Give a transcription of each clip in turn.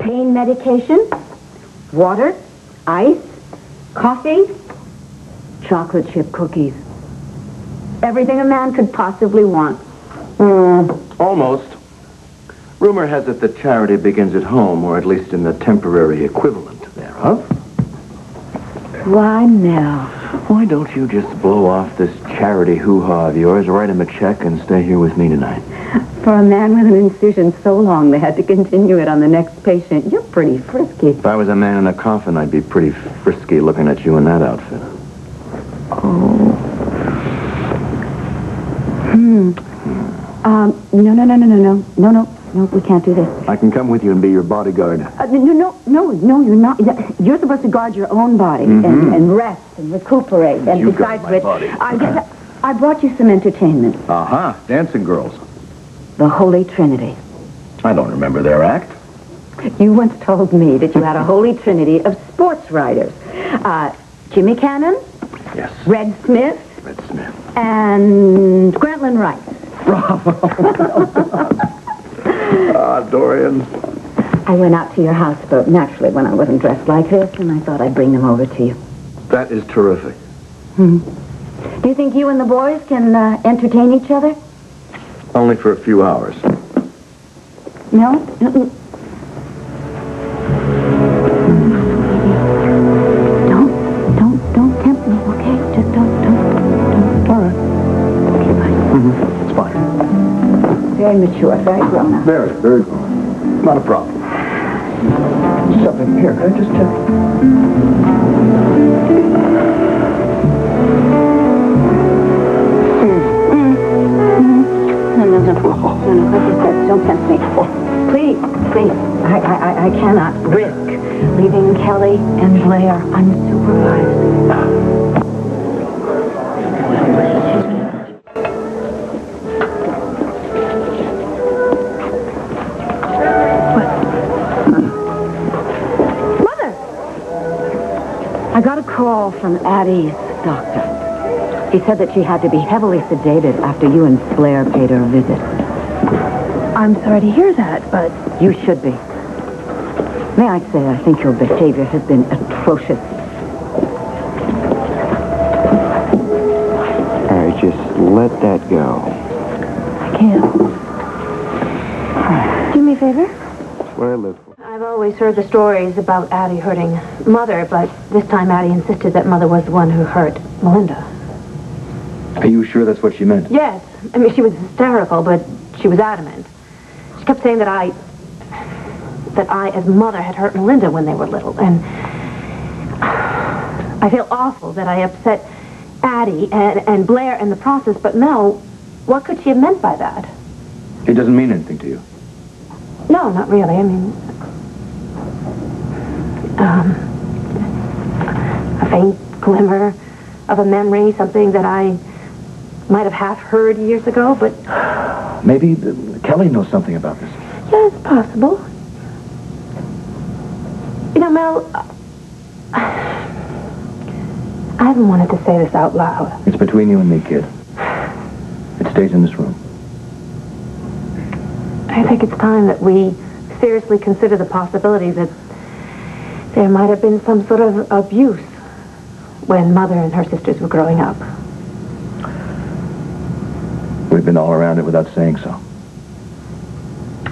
pain medication, water, ice, coffee, chocolate chip cookies. Everything a man could possibly want. Almost. Rumor has it that charity begins at home, or at least in the temporary equivalent thereof. Why, Mel? Why don't you just blow off this charity hoo-ha of yours, write him a check, and stay here with me tonight? For a man with an incision so long they had to continue it on the next patient, you're pretty frisky. If I was a man in a coffin, I'd be pretty frisky looking at you in that outfit. Oh. No, we can't do this. I can come with you and be your bodyguard. No, you're not. You're supposed to guard your own body and rest and recuperate. And You besides guard my which, body. I brought you some entertainment. Uh-huh. Dancing girls. The Holy Trinity. I don't remember their act. You once told me that you had a holy trinity of sports writers. Jimmy Cannon, Yes. Red Smith, and Grantland Rice. Dorian. I went out to your houseboat, naturally, when I wasn't dressed like this, and I thought I'd bring them over to you. That is terrific. Do you think you and the boys can entertain each other? Only for a few hours. No? Don't tempt me, okay? Just don't. All right. Okay, bye. It's fine. Very mature, very grown up. Very, very good. Not a problem. Something here. Can I just check? No, like I said, don't tempt me. Please. I cannot risk leaving Kelly and Blair unsupervised. I got a call from Addie's doctor. He said that she had to be heavily sedated after you and Blair paid her a visit. I'm sorry to hear that, but... You should be. May I say, I think your behavior has been atrocious. All right, just let that go. I can't. Do me a favor? That's what I live for. I've always heard the stories about Addie hurting Mother, but this time Addie insisted that Mother was the one who hurt Melinda. Are you sure that's what she meant? Yes. I mean, she was hysterical, but she was adamant. She kept saying that I, as Mother, had hurt Melinda when they were little, and I feel awful that I upset Addie and Blair in the process, but Mel, what could she have meant by that? It doesn't mean anything to you. No, not really. I mean, a faint glimmer of a memory, something that I might have half heard years ago, but... Maybe Kelly knows something about this. Yeah, it's possible. You know, Mel, I haven't wanted to say this out loud. It's between you and me, kid. It stays in this room. I think it's time that we seriously consider the possibility that there might have been some sort of abuse when Mother and her sisters were growing up. We've been all around it without saying so.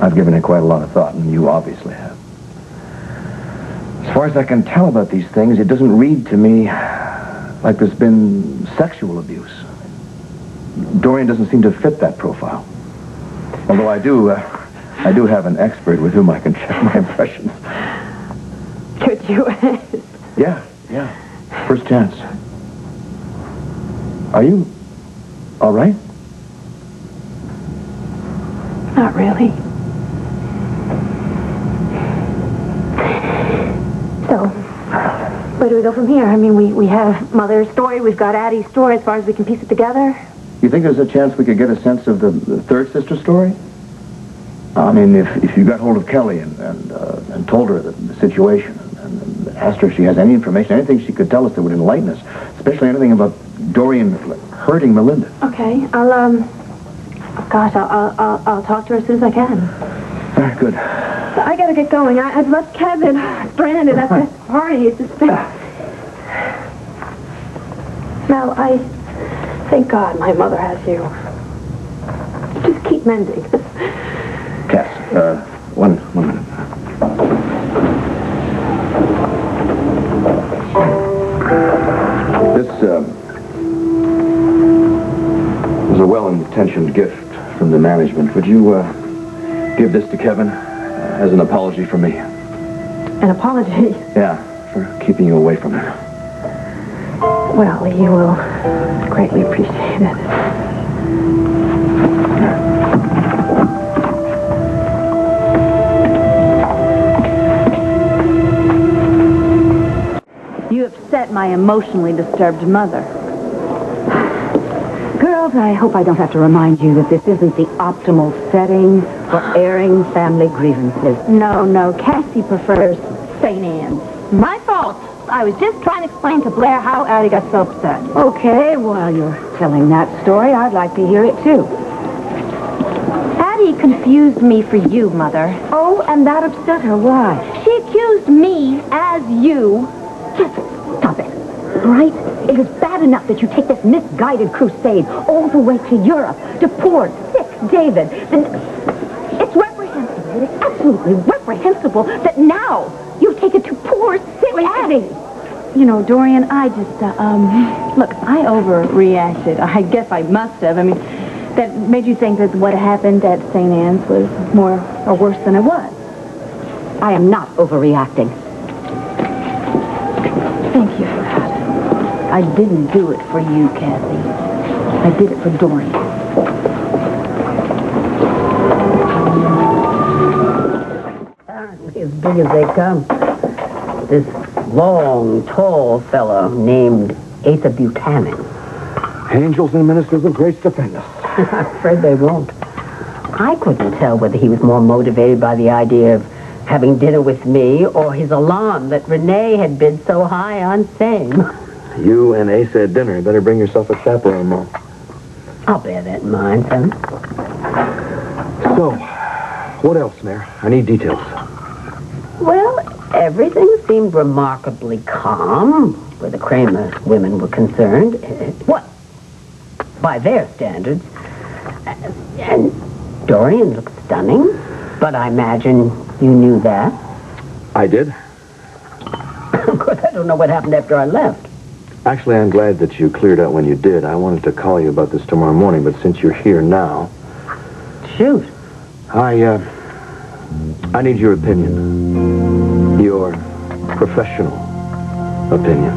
I've given it quite a lot of thought, and you obviously have. As far as I can tell about these things, it doesn't read to me like there's been sexual abuse. Dorian doesn't seem to fit that profile. Although I do have an expert with whom I can check my impressions. Could you? Yeah. First chance. Are you all right? Not really. So, where do we go from here? I mean, we have Mother's story, we've got Addie's story as far as we can piece it together. You think there's a chance we could get a sense of the third sister story? I mean, if you got hold of Kelly and told her the situation and asked her if she has any information, anything she could tell us that would enlighten us, especially anything about Dorian hurting Melinda. Okay, I'll talk to her as soon as I can. All right, good. I gotta get going. I've left Kevin stranded at this party. It's just been... Mel, I thank God my mother has you. Just keep mending. Cass, one minute. This, was a well-intentioned gift from the management. Would you, give this to Kevin as an apology from me? An apology? Yeah, for keeping you away from him. Well, you will greatly appreciate it. You upset my emotionally disturbed mother. Girls, I hope I don't have to remind you that this isn't the optimal setting for airing family grievances. No. Cassie prefers St. Anne's. My fault. I was just trying to explain to Blair how Addie got so upset. Okay, while you're telling that story, I'd like to hear it, too. Addie confused me for you, Mother. Oh, and that upset her. Why? She accused me as you. Just stop it, right? It is bad enough that you take this misguided crusade all the way to Europe to poor, sick David. And it's reprehensible. It is absolutely reprehensible that now you take it to poor, sick Addie. You know, Dorian, I just, look, I overreacted. I guess I must have. I mean, that made you think that what happened at St. Anne's was more or worse than it was. I am not overreacting. Thank you for that. I didn't do it for you, Cassie. I did it for Dorian. Apparently as big as they come. This long, tall fellow named Asa Buchanan. Angels and ministers of grace defend us. I'm afraid they won't. I couldn't tell whether he was more motivated by the idea of having dinner with me or his alarm that Renee had bid so high on same. You and Asa at dinner. You better bring yourself a chaperone, Mom. I'll bear that in mind, son. So, what else, Mayor? I need details. Well, everything seemed remarkably calm where the Kramer women were concerned. What? By their standards. And Dorian looked stunning, but I imagine you knew that. I did. Of course, I don't know what happened after I left. Actually, I'm glad that you cleared out when you did. I wanted to call you about this tomorrow morning, but since you're here now... Shoot. I need your opinion. Your professional opinion.